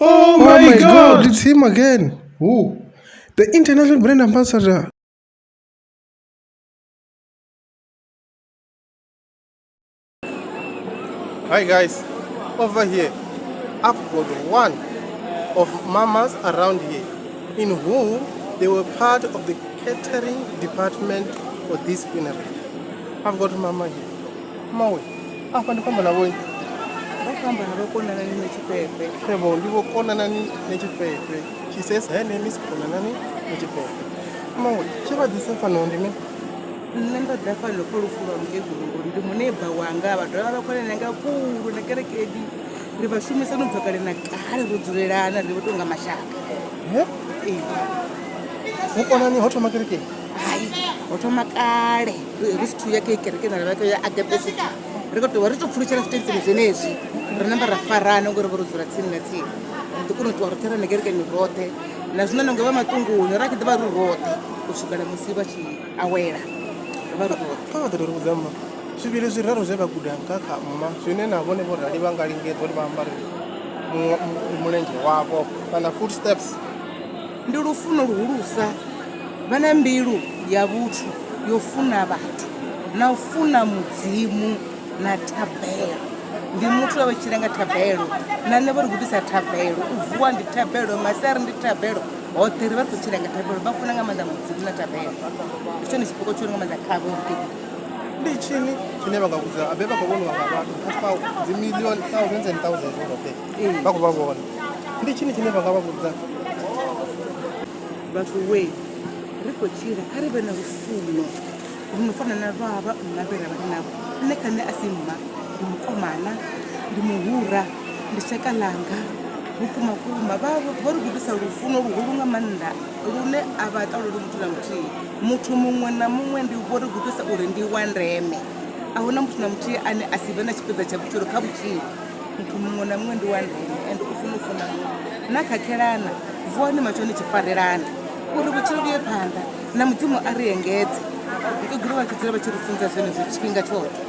Oh my God, it's him again. Who? The international brand ambassador. Hi guys, over here I've got one of mamas around here in whom they were part of the catering department for this funeral. I've got mama here. Mawe, apa ndikamba nawe? Bakamba nabakonana nechipepe. Hebo ndikokonana nechipepe. She says her name is Konanani Nechipepe. Mawe, chivadzisa pano ndime? Nenda dafa lokolufuwa mkegulu ndi muneba wanga abadala bakole nanga kulu nekerekedi ribashumisa nubvakale na kale rudzurelana ribotonga mashaka. Ukonani hotoma kereke? Hai, hotoma kale. Risitu yake kereke na vake ya agapesiti. Rikoto waritopfuruchira stenzini zenezvi. Rinamba rafarana ngori rudzura tsini na tsini. Ndikuno twarotera nekereke ni rote. Na zvino nonge vamatungu rakiti vari rote kusvikana musi vachi awera. Kavadhiri kuzama zviviri zviraro zvevaguda nkaka mma zvine navo nevorali vangalingedzwa kuti vambari mulenje wavo kana footsteps. Ndi lufuno luhulusa vana mbilu ya vuthu yofuna vanthu na ufuna mudzimu na thabelo ndi muthu wavachilenga thabelo nane vari kutisa thabelo uvuwa ndi thabelo masari ndi thabelo hotere vari kuchilenga thabelo vafuna nga manda mudzimu na thabelo icho ni chipoko chori nga manda khavo Ndi chini chine vangakuza abe vakavona vangavanhu kaspa dzimiliyoni thousands and thousands of vakuvavona. Ndi chini chine vangavakuza? vathu we rikochira arive na rufuno runofana na vava unavera vari navo nekane asimma ndi mukomana ndi muhura ndi shakalanga rukumakuma vavo vari kutisa rufuno ruhulu nga manda rune avatalori muthu na muthihi muthu muṅwe na muṅwe ndi vori kutisa uri ndi wa ndeme ahuna muthu na muthihi ane asive na tshipiḓa tsha vhutshilo kha vhutshilo muthu muṅwe na muṅwe ndi wa ndeme ende u funa na khakhelana vuwani matshoni tshifarelana uri vhutshilo vhuye phanḓa na mudzimu a ri engedze mukegulu vha tshi dzula vha tshi ri funza zwenezwo tshifhinga tshoṱhe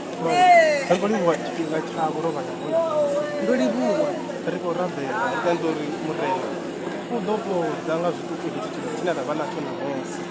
Ri khou livhuwa tshifhinga tshavho ro vha na ndo livhuwa ri khou rabela tenda uri murena u ḓo fhodza nga zwiṱuku zwithu tshine ra vha natsho namusi.